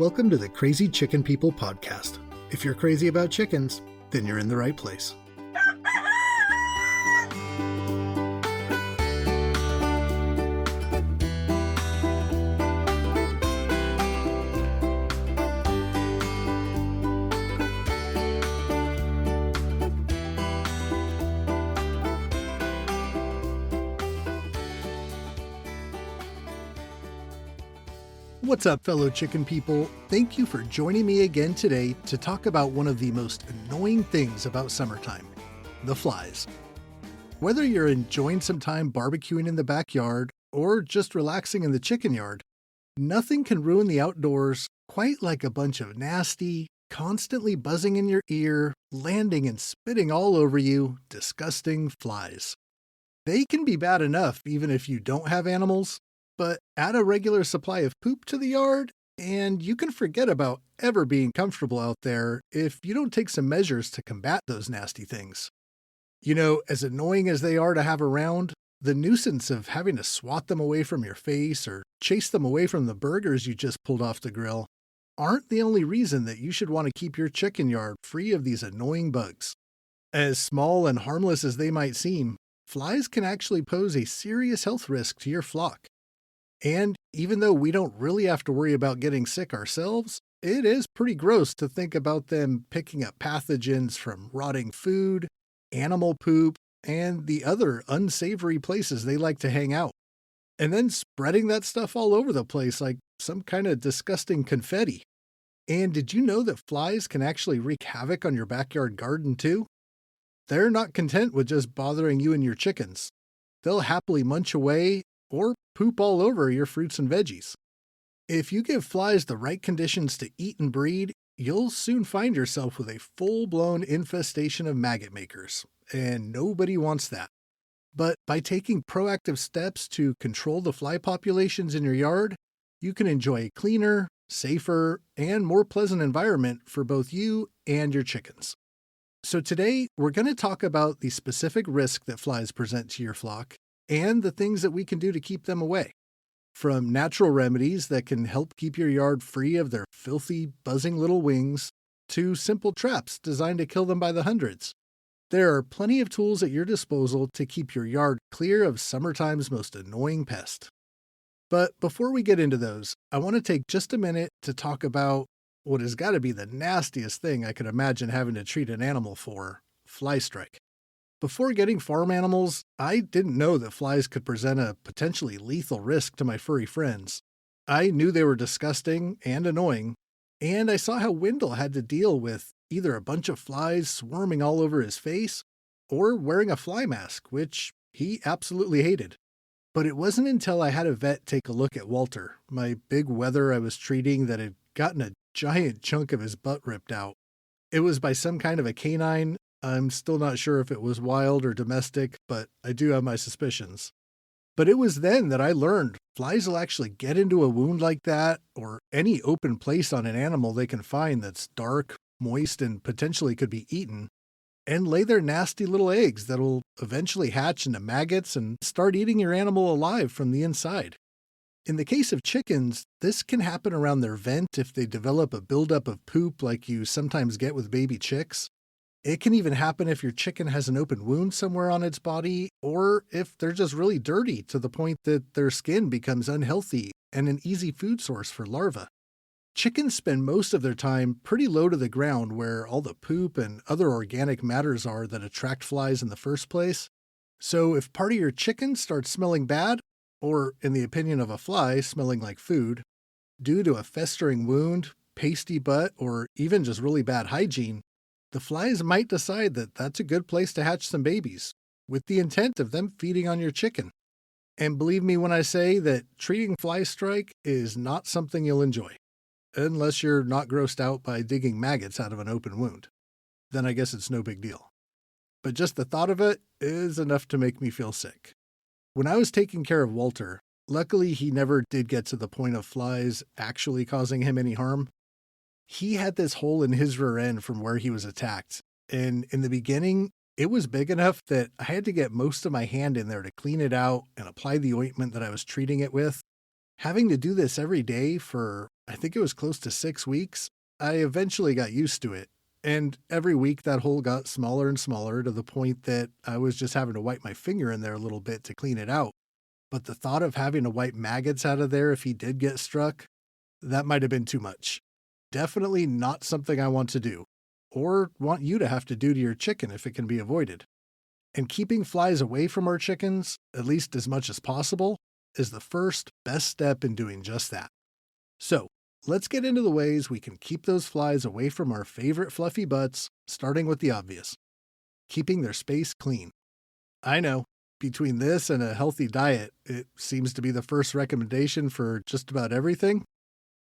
Welcome to the Crazy Chicken People podcast. If you're crazy about chickens, then you're in the right place. What's up, fellow chicken people? Thank you for joining me again today to talk about one of the most annoying things about summertime, the flies. Whether you're enjoying some time barbecuing in the backyard or just relaxing in the chicken yard, nothing can ruin the outdoors quite like a bunch of nasty, constantly buzzing in your ear, landing and spitting all over you, disgusting flies. They can be bad enough even if you don't have animals, but add a regular supply of poop to the yard, and you can forget about ever being comfortable out there if you don't take some measures to combat those nasty things. You know, as annoying as they are to have around, the nuisance of having to swat them away from your face or chase them away from the burgers you just pulled off the grill aren't the only reason that you should want to keep your chicken yard free of these annoying bugs. As small and harmless as they might seem, flies can actually pose a serious health risk to your flock. And even though we don't really have to worry about getting sick ourselves, it is pretty gross to think about them picking up pathogens from rotting food, animal poop, and the other unsavory places they like to hang out, and then spreading that stuff all over the place like some kind of disgusting confetti. And did you know that flies can actually wreak havoc on your backyard garden too? They're not content with just bothering you and your chickens. They'll happily munch away or poop all over your fruits and veggies. If you give flies the right conditions to eat and breed, you'll soon find yourself with a full-blown infestation of maggot makers, and nobody wants that. But by taking proactive steps to control the fly populations in your yard, you can enjoy a cleaner, safer, and more pleasant environment for both you and your chickens. So today, we're going to talk about the specific risk that flies present to your flock and the things that we can do to keep them away. From natural remedies that can help keep your yard free of their filthy, buzzing little wings, to simple traps designed to kill them by the hundreds. There are plenty of tools at your disposal to keep your yard clear of summertime's most annoying pest. But before we get into those, I want to take just a minute to talk about what has got to be the nastiest thing I could imagine having to treat an animal for: fly strike. Before getting farm animals, I didn't know that flies could present a potentially lethal risk to my furry friends. I knew they were disgusting and annoying, and I saw how Wendell had to deal with either a bunch of flies swarming all over his face or wearing a fly mask, which he absolutely hated. But it wasn't until I had a vet take a look at Walter, my big wether I was treating that had gotten a giant chunk of his butt ripped out. It was by some kind of a canine. I'm still not sure if it was wild or domestic, but I do have my suspicions. But it was then that I learned flies will actually get into a wound like that, or any open place on an animal they can find that's dark, moist, and potentially could be eaten, and lay their nasty little eggs that'll eventually hatch into maggots and start eating your animal alive from the inside. In the case of chickens, this can happen around their vent if they develop a buildup of poop like you sometimes get with baby chicks. It can even happen if your chicken has an open wound somewhere on its body, or if they're just really dirty to the point that their skin becomes unhealthy and an easy food source for larvae. Chickens spend most of their time pretty low to the ground where all the poop and other organic matters are that attract flies in the first place. So if part of your chicken starts smelling bad, or in the opinion of a fly, smelling like food, due to a festering wound, pasty butt, or even just really bad hygiene, the flies might decide that that's a good place to hatch some babies, with the intent of them feeding on your chicken. And believe me when I say that treating fly strike is not something you'll enjoy, unless you're not grossed out by digging maggots out of an open wound. Then I guess it's no big deal. But just the thought of it is enough to make me feel sick. When I was taking care of Walter, luckily he never did get to the point of flies actually causing him any harm. He had this hole in his rear end from where he was attacked, and in the beginning, it was big enough that I had to get most of my hand in there to clean it out and apply the ointment that I was treating it with. Having to do this every day for, I think it was close to 6 weeks, I eventually got used to it. And every week that hole got smaller and smaller to the point that I was just having to wipe my finger in there a little bit to clean it out. But the thought of having to wipe maggots out of there if he did get struck, that might have been too much. Definitely not something I want to do, or want you to have to do to your chicken if it can be avoided. And keeping flies away from our chickens, at least as much as possible, is the first best step in doing just that. So, let's get into the ways we can keep those flies away from our favorite fluffy butts, starting with the obvious: keeping their space clean. I know, between this and a healthy diet, it seems to be the first recommendation for just about everything,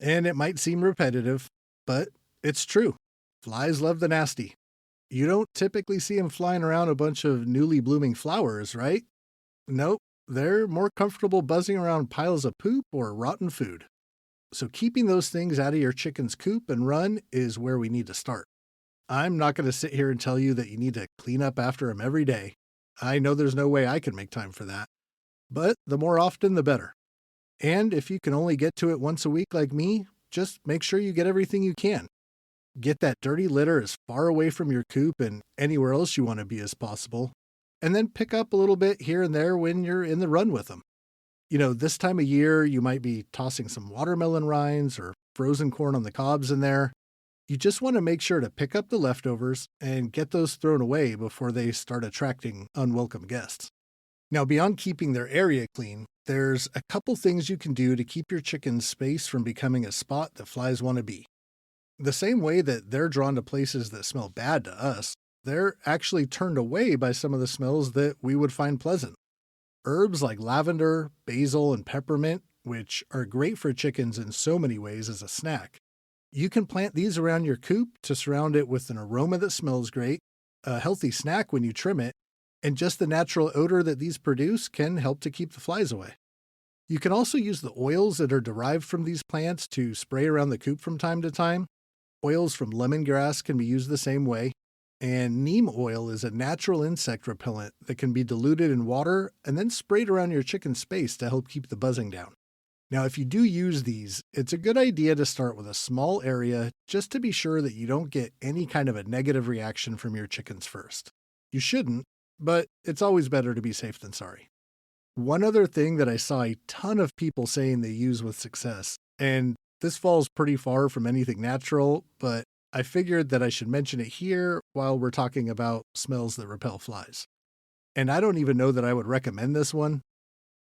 and it might seem repetitive, but it's true. Flies love the nasty. You don't typically see them flying around a bunch of newly blooming flowers, right? Nope, they're more comfortable buzzing around piles of poop or rotten food. So keeping those things out of your chicken's coop and run is where we need to start. I'm not going to sit here and tell you that you need to clean up after them every day. I know there's no way I can make time for that. But the more often, the better. And if you can only get to it once a week like me, just make sure you get everything you can. Get that dirty litter as far away from your coop and anywhere else you want to be as possible. And then pick up a little bit here and there when you're in the run with them. This time of year, you might be tossing some watermelon rinds or frozen corn on the cobs in there. You just want to make sure to pick up the leftovers and get those thrown away before they start attracting unwelcome guests. Now, beyond keeping their area clean, there's a couple things you can do to keep your chicken's space from becoming a spot that flies want to be. The same way that they're drawn to places that smell bad to us, they're actually turned away by some of the smells that we would find pleasant. Herbs like lavender, basil, and peppermint, which are great for chickens in so many ways as a snack. You can plant these around your coop to surround it with an aroma that smells great, a healthy snack when you trim it, and just the natural odor that these produce can help to keep the flies away. You can also use the oils that are derived from these plants to spray around the coop from time to time. Oils from lemongrass can be used the same way. And neem oil is a natural insect repellent that can be diluted in water and then sprayed around your chicken's space to help keep the buzzing down. Now, if you do use these, it's a good idea to start with a small area just to be sure that you don't get any kind of a negative reaction from your chickens first. You shouldn't, but it's always better to be safe than sorry. One other thing that I saw a ton of people saying they use with success, and this falls pretty far from anything natural, but I figured that I should mention it here while we're talking about smells that repel flies. And I don't even know that I would recommend this one,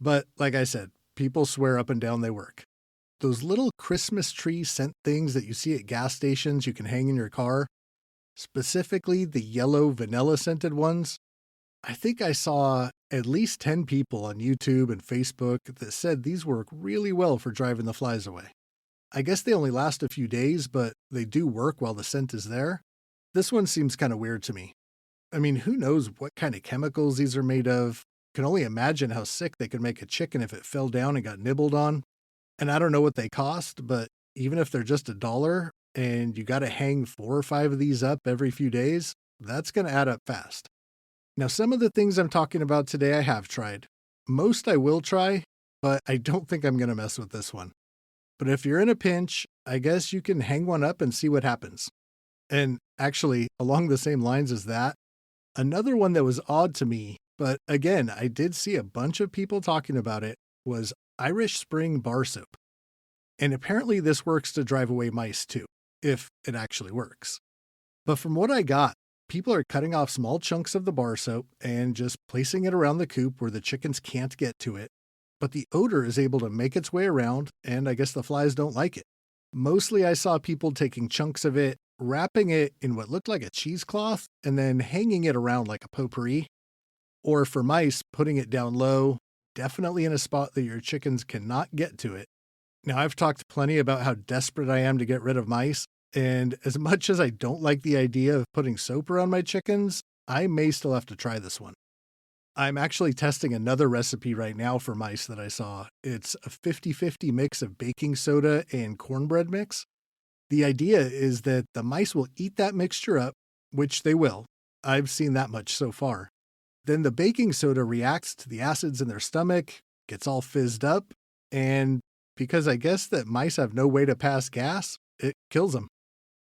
but like I said, people swear up and down they work. Those little Christmas tree scent things that you see at gas stations you can hang in your car, specifically the yellow vanilla scented ones, I think I saw at least 10 people on YouTube and Facebook that said these work really well for driving the flies away. I guess they only last a few days, but they do work while the scent is there. This one seems kind of weird to me. I mean, who knows what kind of chemicals these are made of? Can only imagine how sick they could make a chicken if it fell down and got nibbled on. And I don't know what they cost, but even if they're just $1 and you got to hang 4 or 5 of these up every few days, that's going to add up fast. Now, some of the things I'm talking about today I have tried. Most I will try, but I don't think I'm going to mess with this one. But if you're in a pinch, I guess you can hang one up and see what happens. And actually, along the same lines as that, another one that was odd to me, but again, I did see a bunch of people talking about it, was Irish Spring bar soap. And apparently this works to drive away mice too, if it actually works. But from what I got, people are cutting off small chunks of the bar soap and just placing it around the coop where the chickens can't get to it. But the odor is able to make its way around, and I guess the flies don't like it. Mostly I saw people taking chunks of it, wrapping it in what looked like a cheesecloth, and then hanging it around like a potpourri. Or for mice, putting it down low, definitely in a spot that your chickens cannot get to it. Now, I've talked plenty about how desperate I am to get rid of mice, and as much as I don't like the idea of putting soap around my chickens, I may still have to try this one. I'm actually testing another recipe right now for mice that I saw. It's a 50-50 mix of baking soda and cornbread mix. The idea is that the mice will eat that mixture up, which they will. I've seen that much so far. Then the baking soda reacts to the acids in their stomach, gets all fizzed up, and because I guess that mice have no way to pass gas, it kills them.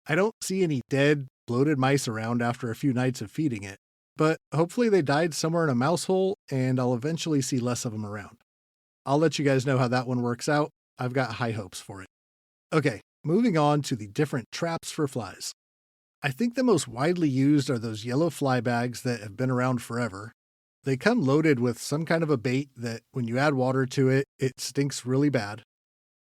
I don't see any dead, bloated mice around after a few nights of feeding it, but hopefully they died somewhere in a mouse hole and I'll eventually see less of them around. I'll let you guys know how that one works out. I've got high hopes for it. Okay, moving on to the different traps for flies. I think the most widely used are those yellow fly bags that have been around forever. They come loaded with some kind of a bait that when you add water to it, it stinks really bad.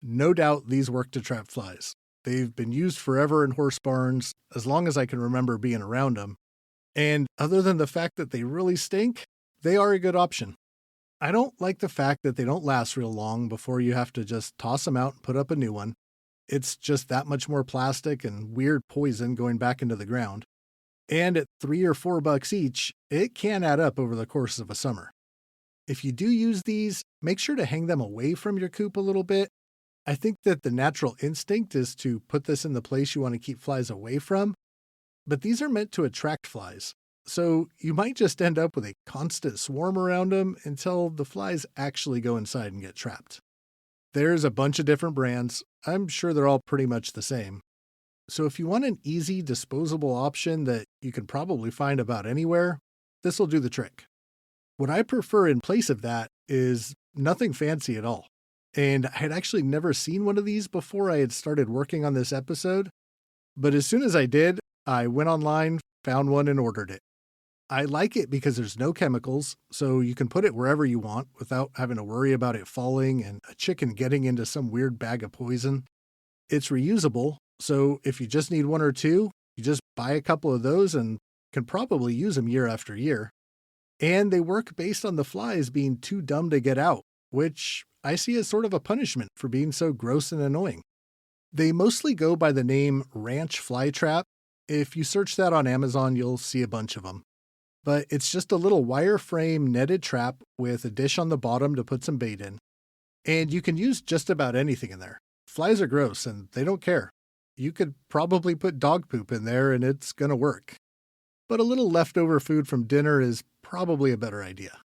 No doubt these work to trap flies. They've been used forever in horse barns, as long as I can remember being around them. And other than the fact that they really stink, they are a good option. I don't like the fact that they don't last real long before you have to just toss them out and put up a new one. It's just that much more plastic and weird poison going back into the ground. And at $3 or $4 each, it can add up over the course of a summer. If you do use these, make sure to hang them away from your coop a little bit. I think that the natural instinct is to put this in the place you want to keep flies away from, but these are meant to attract flies. So you might just end up with a constant swarm around them until the flies actually go inside and get trapped. There's a bunch of different brands. I'm sure they're all pretty much the same. So if you want an easy, disposable option that you can probably find about anywhere, this will do the trick. What I prefer in place of that is nothing fancy at all. And I had actually never seen one of these before I had started working on this episode. But as soon as I did, I went online, found one, and ordered it. I like it because there's no chemicals, so you can put it wherever you want without having to worry about it falling and a chicken getting into some weird bag of poison. It's reusable, so if you just need one or two, you just buy a couple of those and can probably use them year after year. And they work based on the flies being too dumb to get out, which I see as sort of a punishment for being so gross and annoying. They mostly go by the name ranch fly trap. If you search that on Amazon, you'll see a bunch of them. But it's just a little wireframe netted trap with a dish on the bottom to put some bait in. And you can use just about anything in there. Flies are gross and they don't care. You could probably put dog poop in there and it's going to work. But a little leftover food from dinner is probably a better idea.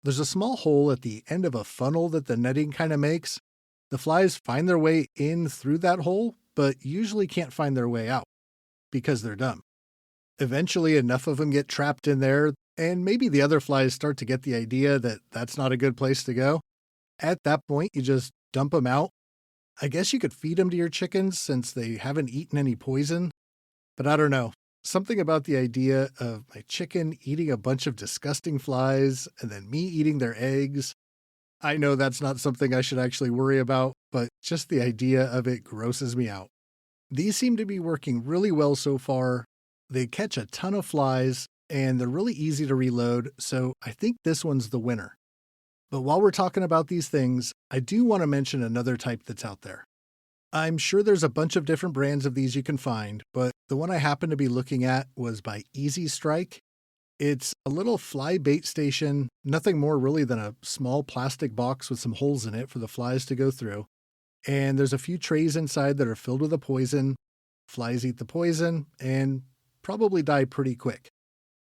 There's a small hole at the end of a funnel that the netting kind of makes. The flies find their way in through that hole, but usually can't find their way out because they're dumb. Eventually, enough of them get trapped in there, and maybe the other flies start to get the idea that that's not a good place to go. At that point, you just dump them out. I guess you could feed them to your chickens since they haven't eaten any poison, but I don't know. Something about the idea of my chicken eating a bunch of disgusting flies and then me eating their eggs. I know that's not something I should actually worry about, but just the idea of it grosses me out. These seem to be working really well so far. They catch a ton of flies, and they're really easy to reload, so I think this one's the winner. But while we're talking about these things, I do want to mention another type that's out there. I'm sure there's a bunch of different brands of these you can find, but the one I happened to be looking at was by Easy Strike. It's a little fly bait station, nothing more really than a small plastic box with some holes in it for the flies to go through. And there's a few trays inside that are filled with a poison. Flies eat the poison and probably die pretty quick.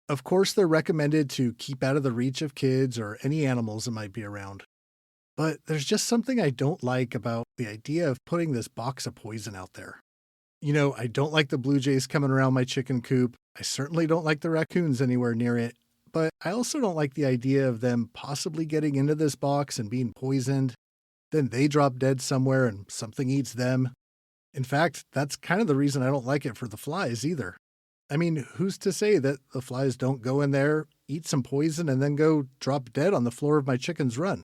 Of course, they're recommended to keep out of the reach of kids or any animals that might be around. But there's just something I don't like about the idea of putting this box of poison out there. I don't like the blue jays coming around my chicken coop. I certainly don't like the raccoons anywhere near it. But I also don't like the idea of them possibly getting into this box and being poisoned. Then they drop dead somewhere and something eats them. In fact, that's kind of the reason I don't like it for the flies either. I mean, who's to say that the flies don't go in there, eat some poison, and then go drop dead on the floor of my chicken's run?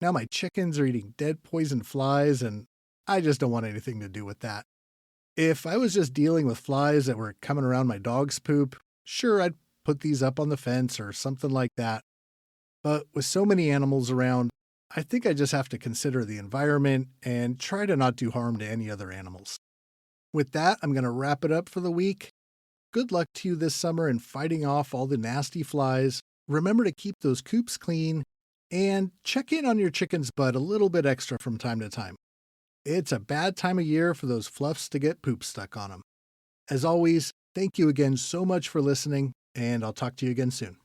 Now my chickens are eating dead poisoned flies, and I just don't want anything to do with that. If I was just dealing with flies that were coming around my dog's poop, sure, I'd put these up on the fence or something like that. But with so many animals around, I think I just have to consider the environment and try to not do harm to any other animals. With that, I'm going to wrap it up for the week. Good luck to you this summer in fighting off all the nasty flies. Remember to keep those coops clean and check in on your chicken's butt a little bit extra from time to time. It's a bad time of year for those fluffs to get poop stuck on them. As always, thank you again so much for listening, and I'll talk to you again soon.